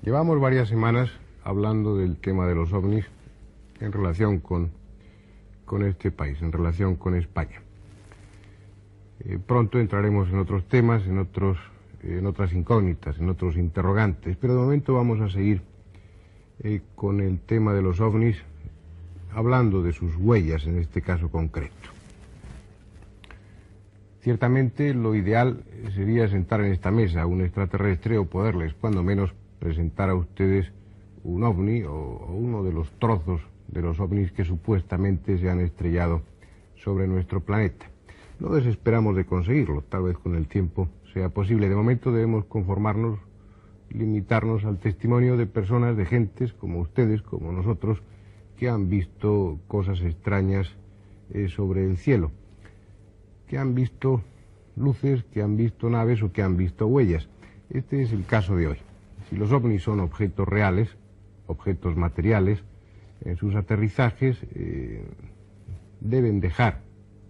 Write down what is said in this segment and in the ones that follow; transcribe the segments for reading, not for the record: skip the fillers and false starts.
Llevamos varias semanas hablando del tema de los ovnis en relación con este país, en relación con España. Pronto entraremos en otros temas, en otras incógnitas, en otros interrogantes, pero de momento vamos a seguir con el tema de los ovnis, hablando de sus huellas en este caso concreto. Ciertamente lo ideal sería sentar en esta mesa a un extraterrestre o poderles, cuando menos, presentar a ustedes un ovni o uno de los trozos de los ovnis que supuestamente se han estrellado sobre nuestro planeta. No desesperamos de conseguirlo, tal vez con el tiempo sea posible. De momento debemos conformarnos, limitarnos al testimonio de personas, de gentes como ustedes, como nosotros, que han visto cosas extrañas sobre el cielo, que han visto luces, que han visto naves o que han visto huellas. Este es el caso de hoy. Si los ovnis son objetos reales, objetos materiales, en sus aterrizajes deben dejar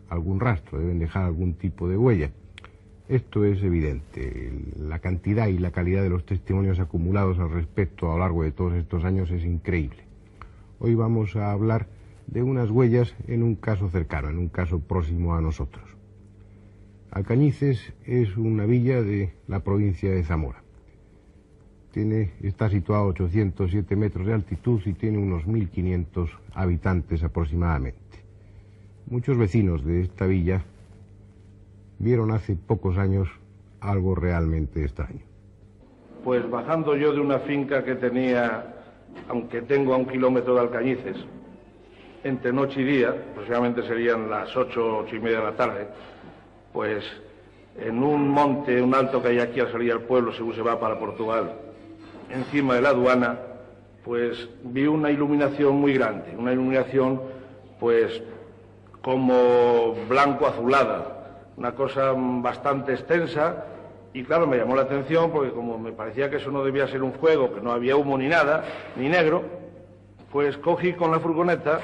algún rastro, deben dejar algún tipo de huella. Esto es evidente. La cantidad y la calidad de los testimonios acumulados al respecto a lo largo de todos estos años es increíble. Hoy vamos a hablar de unas huellas en un caso cercano, en un caso próximo a nosotros. Alcañices es una villa de la provincia de Zamora. Está situado a 807 metros de altitud y tiene unos 1.500 habitantes aproximadamente. Muchos vecinos de esta villa vieron hace pocos años algo realmente extraño. Pues bajando yo de una finca que tenía, aunque tengo a 1 kilómetro de Alcañices, entre noche y día, aproximadamente serían las 8:30 de la tarde, pues en un monte, un alto que hay aquí al salir al pueblo, según se va para Portugal, encima de la aduana, pues vi una iluminación muy grande, una iluminación pues como blanco-azulada, una cosa bastante extensa, y claro, me llamó la atención porque como me parecía que eso no debía ser un fuego, que no había humo ni nada, ni negro, pues cogí con la furgoneta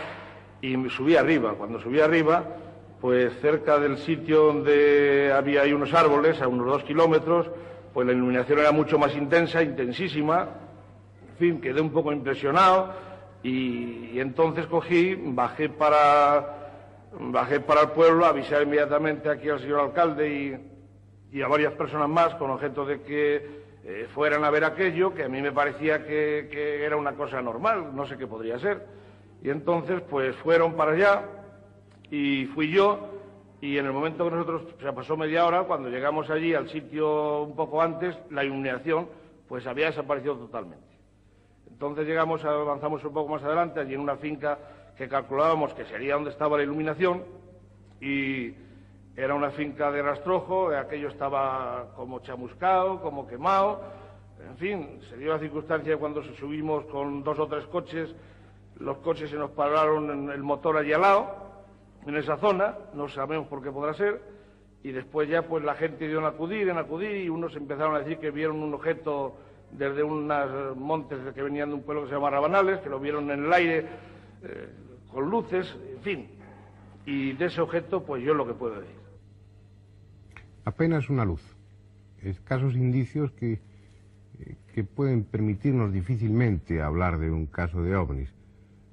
y me subí arriba. Cuando subí arriba, pues cerca del sitio donde había ahí unos árboles, a unos 2 kilómetros, pues la iluminación era mucho más intensa, intensísima, en fin, quedé un poco impresionado y entonces cogí, bajé para el pueblo, avisé inmediatamente aquí al señor alcalde y a varias personas más con objeto de que fueran a ver aquello, que a mí me parecía que era una cosa normal, no sé qué podría ser. Y entonces pues fueron para allá y fui yo. Y en el momento que nosotros, se pasó media hora, cuando llegamos allí al sitio un poco antes, la iluminación pues había desaparecido totalmente. Entonces avanzamos un poco más adelante, allí en una finca que calculábamos que sería donde estaba la iluminación, y era una finca de rastrojo, aquello estaba como chamuscado, como quemado, en fin, se dio la circunstancia de cuando subimos con 2 o 3 coches, los coches se nos pararon en el motor allí al lado, en esa zona, no sabemos por qué podrá ser, y después ya pues la gente dio en acudir, y unos empezaron a decir que vieron un objeto desde unos montes que venían de un pueblo que se llama Rabanales, que lo vieron en el aire, con luces, en fin, y de ese objeto pues yo lo que puedo decir. Apenas una luz, escasos indicios que pueden permitirnos difícilmente hablar de un caso de ovnis.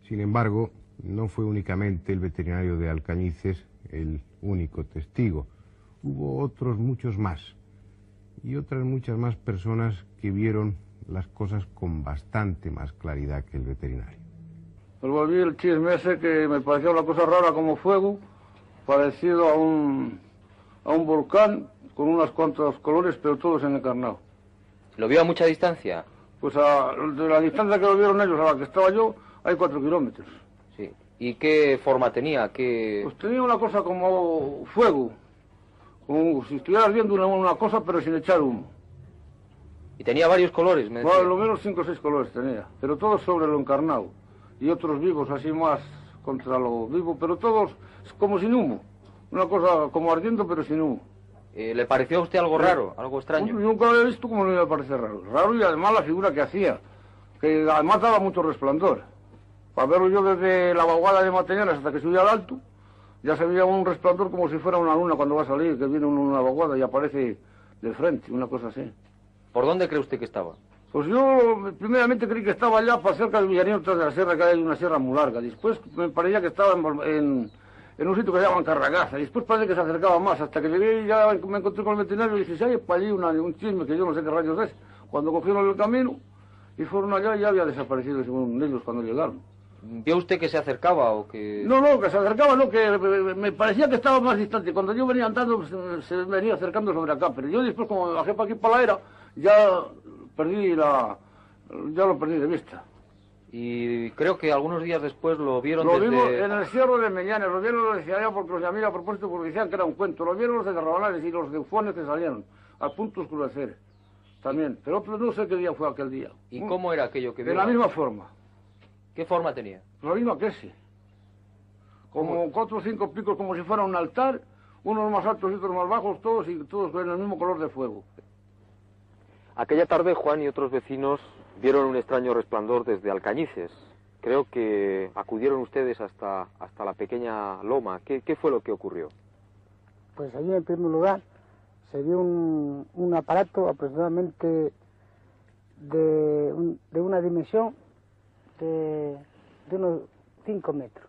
Sin embargo, no fue únicamente el veterinario de Alcañices el único testigo. Hubo otros muchos más, y otras muchas más personas que vieron las cosas con bastante más claridad que el veterinario. Pues volví el chisme ese que me parecía una cosa rara como fuego, parecido a un volcán, con unos cuantos colores, pero todos encarnados. ¿Lo vio a mucha distancia? Pues de la distancia que lo vieron ellos a la que estaba yo, hay 4 kilómetros. Sí. ¿Y qué forma tenía? Pues tenía una cosa como fuego, como si estuviera ardiendo una cosa pero sin echar humo. ¿Y tenía varios colores? Me decía. Bueno, lo menos 5 o 6 colores tenía, pero todos sobre lo encarnado. Y otros vivos, así más contra lo vivo, pero todos como sin humo. Una cosa como ardiendo pero sin humo. ¿Le pareció a usted algo raro, algo extraño? Yo nunca lo había visto, como no me parece raro. Raro, y además la figura que hacía, que además daba mucho resplandor. Para verlo yo desde la vaguada de Matellanes hasta que subía al alto, ya se veía un resplandor como si fuera una luna cuando va a salir, que viene una vaguada y aparece de frente, una cosa así. ¿Por dónde cree usted que estaba? Pues yo primeramente creí que estaba allá para cerca del Villarino, tras de la sierra, que hay una sierra muy larga. Después me parecía que estaba en un sitio que se llama Carragaza. Después parece que se acercaba más, hasta que llegué y ya me encontré con el veterinario y dije, si hay para allí un chisme que yo no sé qué rayos es. Cuando cogieron el camino y fueron allá, ya había desaparecido según ellos cuando llegaron. ¿Vio usted que se acercaba o que...? No, que se acercaba, no, que me parecía que estaba más distante. Cuando yo venía andando, pues, se venía acercando sobre acá. Pero yo después, como me bajé para aquí, para la era, ya lo perdí de vista. Y creo que algunos días después lo vieron Lo desde... vimos en el Cerro de Meñanes, lo vieron los de allá porque los llamé a propósito porque decían que era un cuento. Lo vieron los de Garrabalares y los de Ufones que salieron, al punto oscurecer también. Pero otro no sé qué día fue aquel día. ¿Y cómo era aquello que vio? De la misma forma. ¿Qué forma tenía? La misma que ese. Como 4 o 5 picos, como si fuera un altar, unos más altos y otros más bajos, todos con el mismo color de fuego. Aquella tarde Juan y otros vecinos vieron un extraño resplandor desde Alcañices. Creo que acudieron ustedes hasta la pequeña loma. ¿Qué fue lo que ocurrió? Pues allí en primer lugar se vio un aparato aproximadamente de una dimensión de unos 5 metros,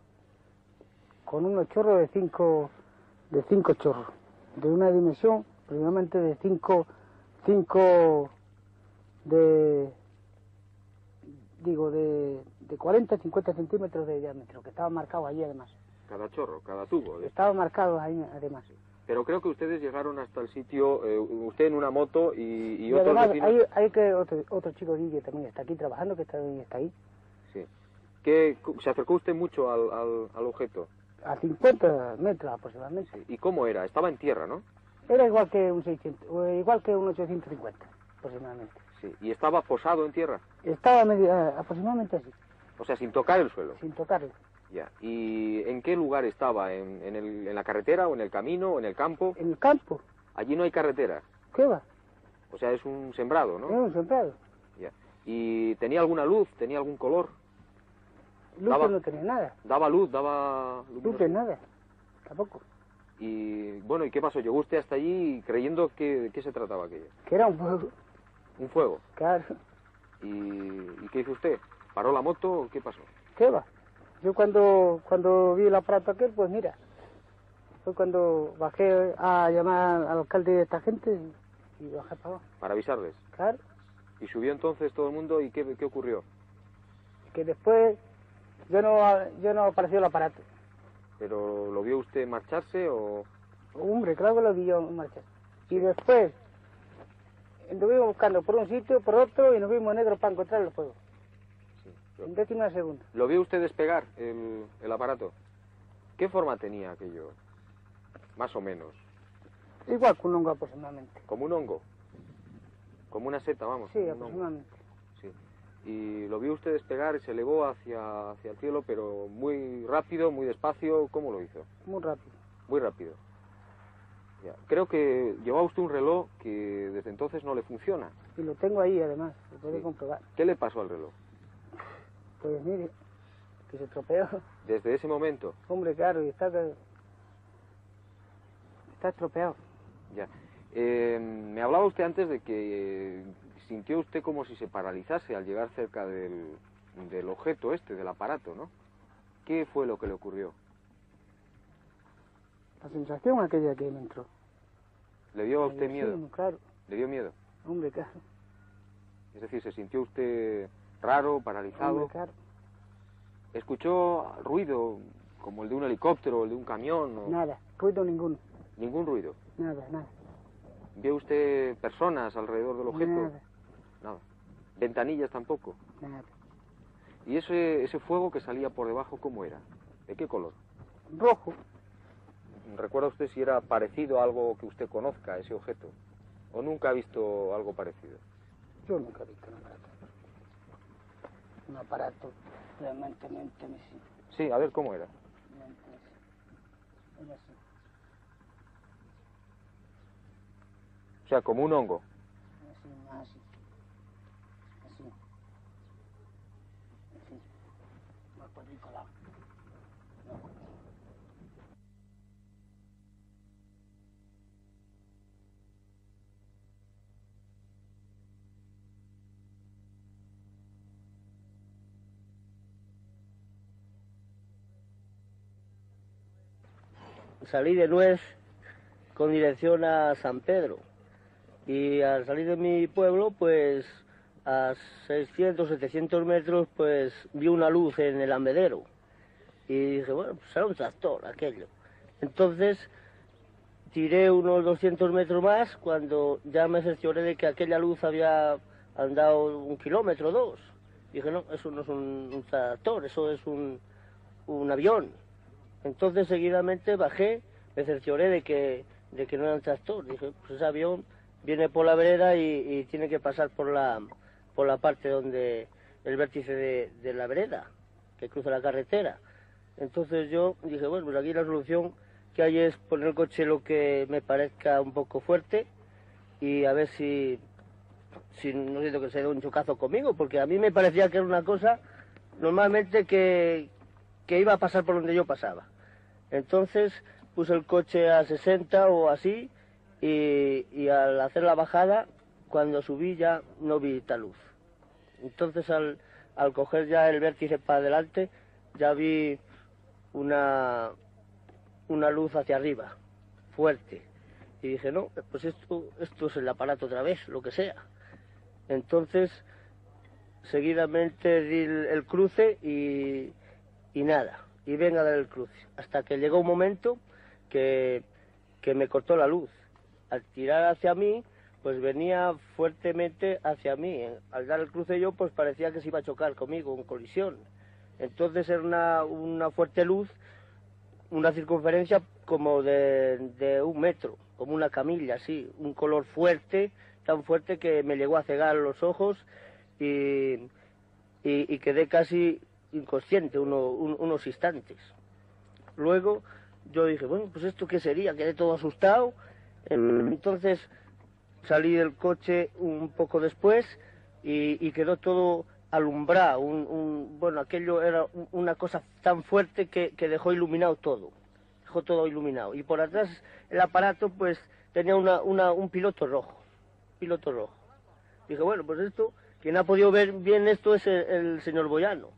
con unos chorros de 5 chorros, de una dimensión aproximadamente de 40 50 centímetros de diámetro, que estaba marcado allí además. Cada chorro, cada tubo. Estaba marcado ahí además. Pero creo que ustedes llegaron hasta el sitio, usted en una moto y otros además, vecinos... hay que otro chico que también está aquí trabajando, que también está ahí. Sí. ¿Se acercó usted mucho al objeto? A 50 metros aproximadamente. Sí. ¿Y cómo era? Estaba en tierra, ¿no? Era igual que un 600, o igual que un 850 aproximadamente. Sí. ¿Y estaba posado en tierra? Estaba aproximadamente así. O sea, sin tocar el suelo. Sin tocarlo. Ya. ¿Y en qué lugar estaba? ¿En la carretera o en el camino o en el campo? En el campo. Allí no hay carretera. ¿Qué va? O sea, es un sembrado, ¿no? Es un sembrado. Ya. ¿Y tenía alguna luz? ¿Tenía algún color? Luz no tenía nada. ¿Daba luz? ¿Daba luz? De nada. Tampoco. Y bueno, ¿y qué pasó? Llegó usted hasta allí creyendo que ¿de qué se trataba aquello? Que era un fuego. ¿Un fuego? Claro. ¿Y qué hizo usted? ¿Paró la moto o qué pasó? ¿Qué va? Yo cuando vi el aparato aquel, pues mira, fue cuando bajé a llamar al alcalde de esta gente y bajé para abajo. ¿Para avisarles? Claro. ¿Y subió entonces todo el mundo y qué ocurrió? Que después yo no apareció el aparato. ¿Pero lo vio usted marcharse o...? Hombre, claro que lo vi yo marchar. Y después anduvimos buscando por un sitio, por otro, y nos vimos negros para encontrar el fuego. Sí. En décima segunda. ¿Lo vio usted despegar el aparato? ¿Qué forma tenía aquello? Más o menos. Igual que un hongo aproximadamente. ¿Como un hongo? Como una seta, vamos. Sí, aproximadamente. Sí. Y lo vio usted despegar y se elevó hacia el cielo, pero muy rápido, muy despacio. ¿Cómo lo hizo? Muy rápido. Muy rápido. Ya. Creo que llevaba usted un reloj que desde entonces no le funciona. Y lo tengo ahí, además, se puede comprobar. ¿Qué le pasó al reloj? Pues mire, que se estropeó. ¿Desde ese momento? Hombre, claro, y está estropeado. Ya. Me hablaba usted antes de que sintió usted como si se paralizase al llegar cerca del objeto del aparato, ¿no? ¿Qué fue lo que le ocurrió? La sensación aquella que me entró. ¿Le dio a usted miedo? Sí, claro. ¿Le dio miedo? Hombre, claro. Es decir, ¿se sintió usted raro, paralizado? Hombre, claro. ¿Escuchó ruido como el de un helicóptero o el de un camión? O... Nada, ruido ninguno. ¿Ningún ruido? Nada. ¿Vio usted personas alrededor del objeto? Nada. ¿Ventanillas tampoco? Nada. ¿Y ese fuego que salía por debajo, cómo era? ¿De qué color? Rojo. ¿Recuerda usted si era parecido a algo que usted conozca, ese objeto? ¿O nunca ha visto algo parecido? Yo nunca he visto un aparato realmente sí. A ver, ¿cómo era? Era así. O sea, como un hongo. Así. Más por ahí colado. salí de Nuez con dirección a San Pedro. Y al salir de mi pueblo, pues a 600, 700 metros, pues vi una luz en el andedero. Y dije, bueno, pues era un tractor aquello. Entonces tiré unos 200 metros más cuando ya me cercioré de que aquella luz había andado 1 kilómetro o 2. Dije, no, eso no es un tractor, eso es un avión. Entonces seguidamente bajé, me cercioré de que no era un tractor. Dije, pues ese avión viene por la vereda y tiene que pasar por la parte donde el vértice de la vereda, que cruza la carretera. Entonces yo dije, bueno, pues aquí la solución que hay es poner el coche lo que me parezca un poco fuerte y a ver si no siento que se dé un chocazo conmigo, porque a mí me parecía que era una cosa normalmente que iba a pasar por donde yo pasaba. Entonces puse el coche a 60 o así y al hacer la bajada, cuando subí ya no vi tal luz. Entonces al coger ya el vértice para adelante ya vi una luz hacia arriba, fuerte. Y dije, no, pues esto es el aparato otra vez, lo que sea. Entonces, seguidamente di el cruce y nada, y venga a dar el cruce. Hasta que llegó un momento que me cortó la luz. Al tirar hacia mí, pues venía fuertemente hacia mí. Al dar el cruce yo, pues parecía que se iba a chocar conmigo, en colisión. Entonces era una fuerte luz, una circunferencia como de 1 metro, como una camilla, así, un color fuerte, tan fuerte que me llegó a cegar los ojos y quedé casi inconsciente unos instantes. Luego yo dije, bueno, pues ¿esto qué sería? Quedé todo asustado. Entonces salí del coche un poco después y quedó todo alumbrado. Bueno, aquello era una cosa tan fuerte que dejó iluminado todo. Dejó todo iluminado. Y por atrás el aparato pues tenía un piloto rojo. Dije, bueno, pues esto, quien ha podido ver bien esto es el señor Boyano.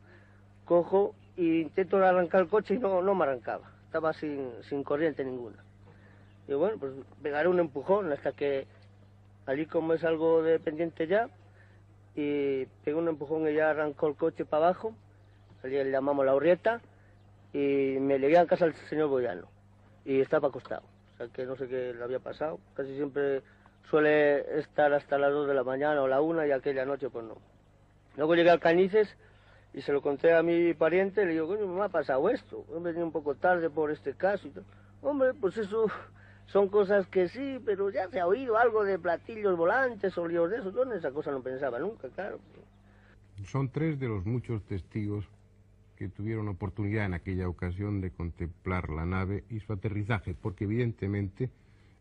Cojo e intento arrancar el coche y no me arrancaba. Estaba sin corriente ninguna. Y bueno, pues pegaré un empujón hasta que, allí como es algo de pendiente ya, y pegué un empujón y ya arrancó el coche para abajo, allí le llamamos la Urrieta, y me llegué a casa al señor Boyano, y estaba acostado. O sea que no sé qué le había pasado, casi siempre suele estar hasta las 2 de la mañana o la 1 y aquella noche pues no. Luego llegué al Cañices y se lo conté a mi pariente y le digo, coño, me ha pasado esto, he venido un poco tarde por este caso y tal. Hombre, pues eso son cosas que sí, pero ya se ha oído algo de platillos volantes o líos de eso. Yo en esa cosa no pensaba nunca, claro. Son 3 de los muchos testigos que tuvieron oportunidad en aquella ocasión de contemplar la nave y su aterrizaje, porque evidentemente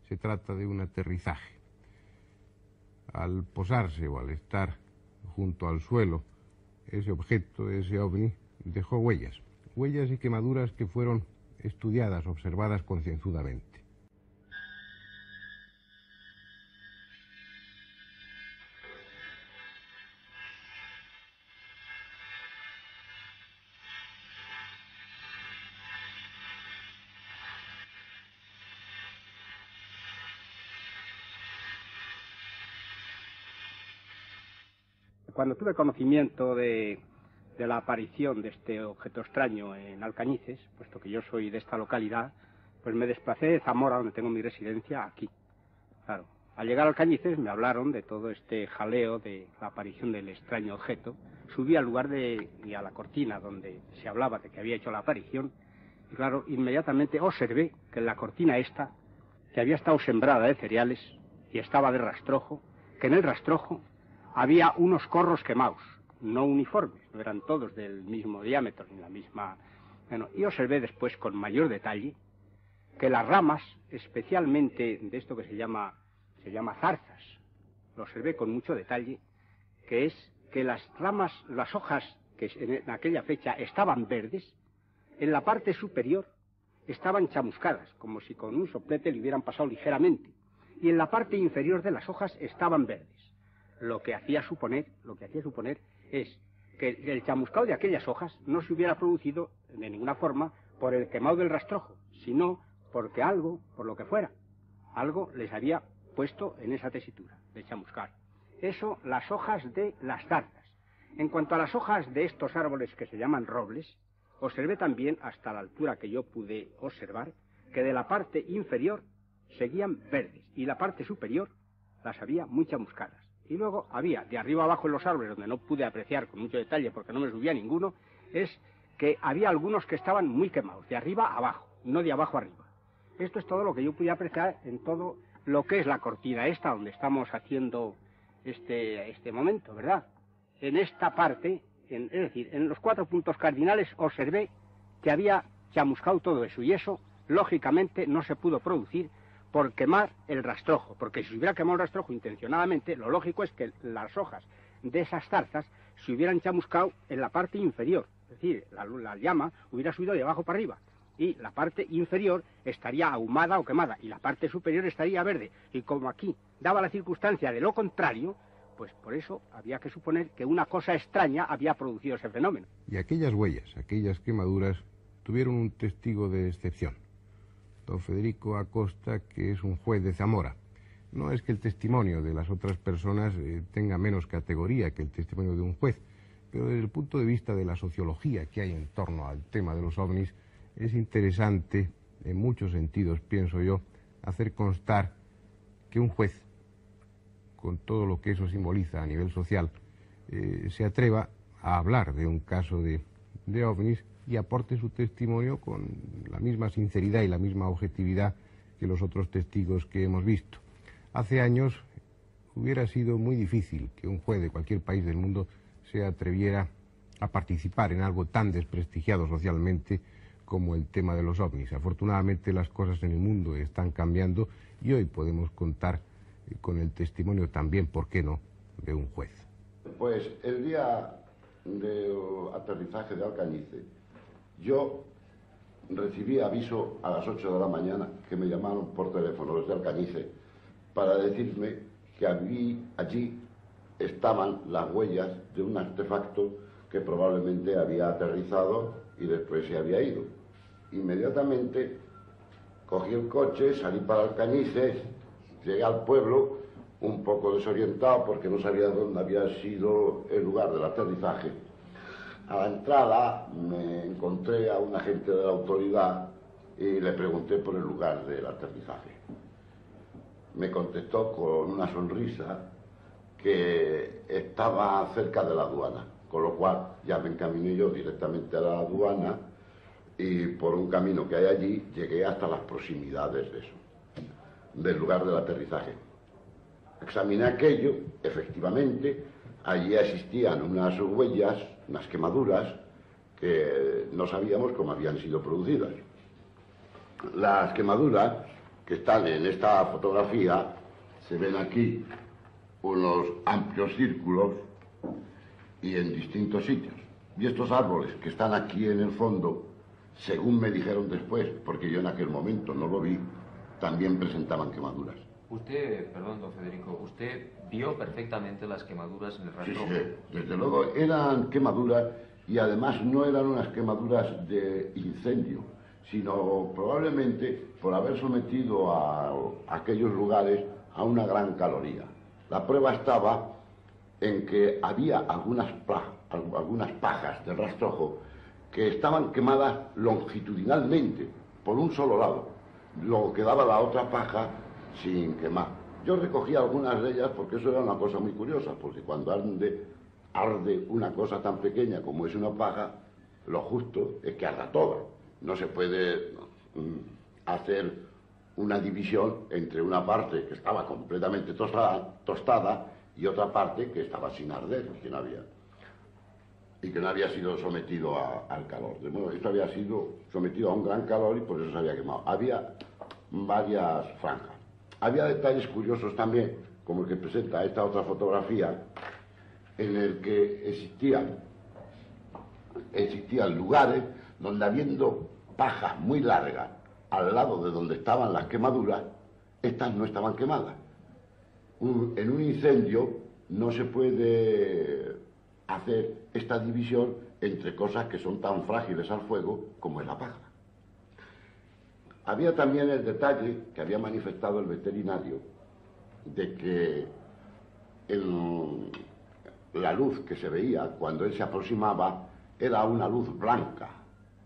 se trata de un aterrizaje. Al posarse o al estar junto al suelo, ese objeto, ese ovni, dejó huellas y quemaduras que fueron estudiadas, observadas concienzudamente. Cuando tuve conocimiento de la aparición de este objeto extraño en Alcañices, puesto que yo soy de esta localidad, pues me desplacé de Zamora, donde tengo mi residencia, aquí. Claro, al llegar a Alcañices me hablaron de todo este jaleo de la aparición del extraño objeto. Subí al lugar y a la cortina donde se hablaba de que había hecho la aparición, y claro, inmediatamente observé que en la cortina esta, que había estado sembrada de cereales y estaba de rastrojo, que en el rastrojo había unos corros quemados, no uniformes, no eran todos del mismo diámetro, ni la misma... Bueno, y observé después con mayor detalle que las ramas, especialmente de esto que se llama zarzas, lo observé con mucho detalle, que es que las ramas, las hojas que en aquella fecha estaban verdes, en la parte superior estaban chamuscadas, como si con un soplete le hubieran pasado ligeramente, y en la parte inferior de las hojas estaban verdes. Lo que hacía suponer es que el chamuscado de aquellas hojas no se hubiera producido de ninguna forma por el quemado del rastrojo, sino porque algo, por lo que fuera, algo les había puesto en esa tesitura de chamuscar. Eso, las hojas de las zarzas. En cuanto a las hojas de estos árboles que se llaman robles, observé también, hasta la altura que yo pude observar, que de la parte inferior seguían verdes y la parte superior las había muy chamuscadas. Y luego había, de arriba abajo en los árboles, donde no pude apreciar con mucho detalle porque no me subía ninguno, es que había algunos que estaban muy quemados, de arriba a abajo, no de abajo arriba. Esto es todo lo que yo pude apreciar en todo lo que es la cortina esta, donde estamos haciendo este momento, ¿verdad? En esta parte, es decir, en los 4 puntos cardinales observé que había chamuscado todo eso, y eso, lógicamente, no se pudo producir por quemar el rastrojo, porque si se hubiera quemado el rastrojo intencionadamente, lo lógico es que las hojas de esas zarzas se hubieran chamuscado en la parte inferior, es decir, la llama hubiera subido de abajo para arriba, y la parte inferior estaría ahumada o quemada, y la parte superior estaría verde, y como aquí daba la circunstancia de lo contrario, pues por eso había que suponer que una cosa extraña había producido ese fenómeno. Y aquellas huellas, aquellas quemaduras, tuvieron un testigo de excepción. Don Federico Acosta, que es un juez de Zamora. No es que el testimonio de las otras personas tenga menos categoría que el testimonio de un juez, pero desde el punto de vista de la sociología que hay en torno al tema de los ovnis, es interesante, en muchos sentidos, pienso yo, hacer constar que un juez, con todo lo que eso simboliza a nivel social, se atreva a hablar de un caso de ovnis y aporte su testimonio con la misma sinceridad y la misma objetividad que los otros testigos que hemos visto. Hace años hubiera sido muy difícil que un juez de cualquier país del mundo se atreviera a participar en algo tan desprestigiado socialmente como el tema de los ovnis. Afortunadamente las cosas en el mundo están cambiando y hoy podemos contar con el testimonio también, ¿por qué no?, de un juez. Pues el día del aterrizaje de Alcañices, yo recibí aviso a las 8 de la mañana que me llamaron por teléfono desde Alcañices para decirme que allí estaban las huellas de un artefacto que probablemente había aterrizado y después se había ido. Inmediatamente cogí el coche, salí para Alcañices, llegué al pueblo un poco desorientado porque no sabía dónde había sido el lugar del aterrizaje. A la entrada me encontré a un agente de la autoridad y le pregunté por el lugar del aterrizaje. Me contestó con una sonrisa que estaba cerca de la aduana, con lo cual ya me encaminé yo directamente a la aduana y por un camino que hay allí llegué hasta las proximidades de eso, del lugar del aterrizaje. Examiné aquello, efectivamente, allí existían unas huellas, unas quemaduras, que no sabíamos cómo habían sido producidas. Las quemaduras que están en esta fotografía, se ven aquí unos amplios círculos y en distintos sitios. Y estos árboles que están aquí en el fondo, según me dijeron después, porque yo en aquel momento no lo vi, también presentaban quemaduras. Usted, perdón, don Federico, usted vio perfectamente las quemaduras en el rastrojo. Sí, desde luego eran quemaduras y además no eran unas quemaduras de incendio, sino probablemente por haber sometido a aquellos lugares a una gran caloría. La prueba estaba en que había algunas pajas del rastrojo que estaban quemadas longitudinalmente, por un solo lado. Luego quedaba la otra paja sin quemar. Yo recogí algunas de ellas porque eso era una cosa muy curiosa, porque cuando arde una cosa tan pequeña como es una paja, lo justo es que arda toda. No se puede hacer una división entre una parte que estaba completamente tostada y otra parte que estaba sin arder, que no había sido sometido al calor. De modo que esto había sido sometido a un gran calor y por eso se había quemado. Había varias franjas. Había detalles curiosos también, como el que presenta esta otra fotografía, en el que existían lugares donde, habiendo pajas muy largas al lado de donde estaban las quemaduras, estas no estaban quemadas. En un incendio no se puede hacer esta división entre cosas que son tan frágiles al fuego como es la paja. Había también el detalle que había manifestado el veterinario de que la luz que se veía cuando él se aproximaba era una luz blanca,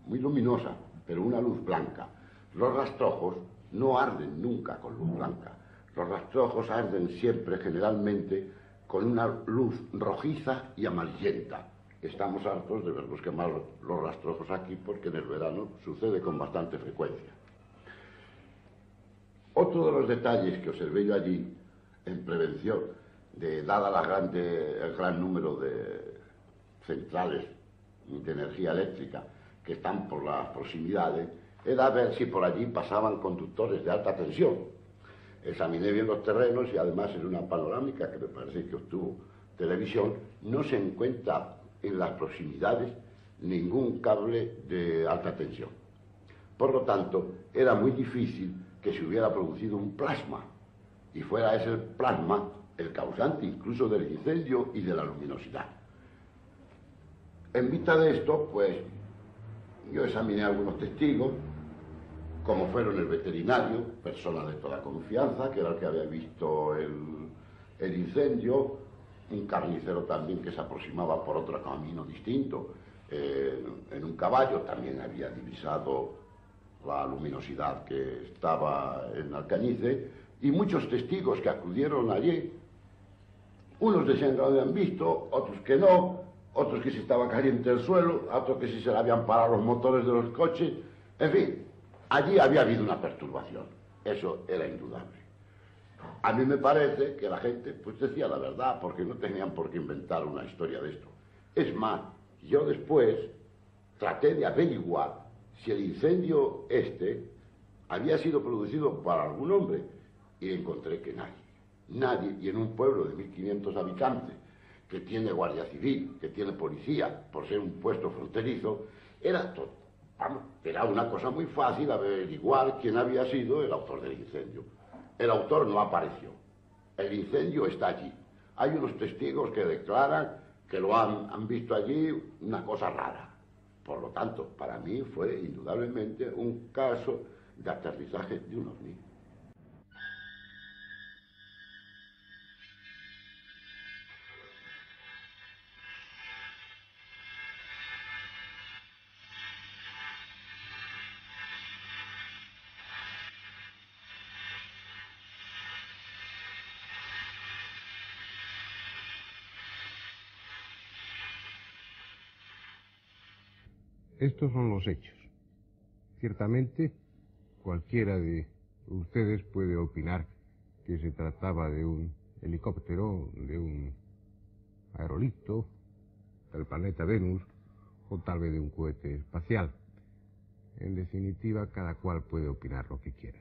muy luminosa, pero una luz blanca. Los rastrojos no arden nunca con luz blanca. Los rastrojos arden siempre, generalmente, con una luz rojiza y amarillenta. Estamos hartos de verlos quemar los rastrojos aquí porque en el verano sucede con bastante frecuencia. Otro de los detalles que observé yo allí, en prevención, dada el gran número de centrales de energía eléctrica que están por las proximidades, era ver si por allí pasaban conductores de alta tensión. Examiné bien los terrenos y además en una panorámica que me parece que obtuvo Televisión, no se encuentra en las proximidades ningún cable de alta tensión. Por lo tanto, era muy difícil que se hubiera producido un plasma y fuera ese plasma el causante incluso del incendio y de la luminosidad. En vista de esto, pues, yo examiné a algunos testigos, como fueron el veterinario, persona de toda confianza, que era el que había visto el incendio, un carnicero también que se aproximaba por otro camino distinto, en un caballo también había divisado la luminosidad que estaba en Alcañice, y muchos testigos que acudieron allí. Unos decían que lo habían visto, otros que no, otros que si estaba caliente el suelo, otros que si se le habían parado los motores de los coches. En fin, allí había habido una perturbación, eso era indudable. A mí me parece que la gente pues decía la verdad, porque no tenían por qué inventar una historia de esto. Es más, yo después traté de averiguar si el incendio había sido producido por algún hombre, y encontré que nadie, y en un pueblo de 1500 habitantes, que tiene guardia civil, que tiene policía, por ser un puesto fronterizo, era una cosa muy fácil averiguar quién había sido el autor del incendio. El autor no apareció, el incendio está allí. Hay unos testigos que declaran que lo han visto allí, una cosa rara. Por lo tanto, para mí fue indudablemente un caso de aterrizaje de un ovni. Estos son los hechos. Ciertamente, cualquiera de ustedes puede opinar que se trataba de un helicóptero, de un aerolito, del planeta Venus, o tal vez de un cohete espacial. En definitiva, cada cual puede opinar lo que quiera.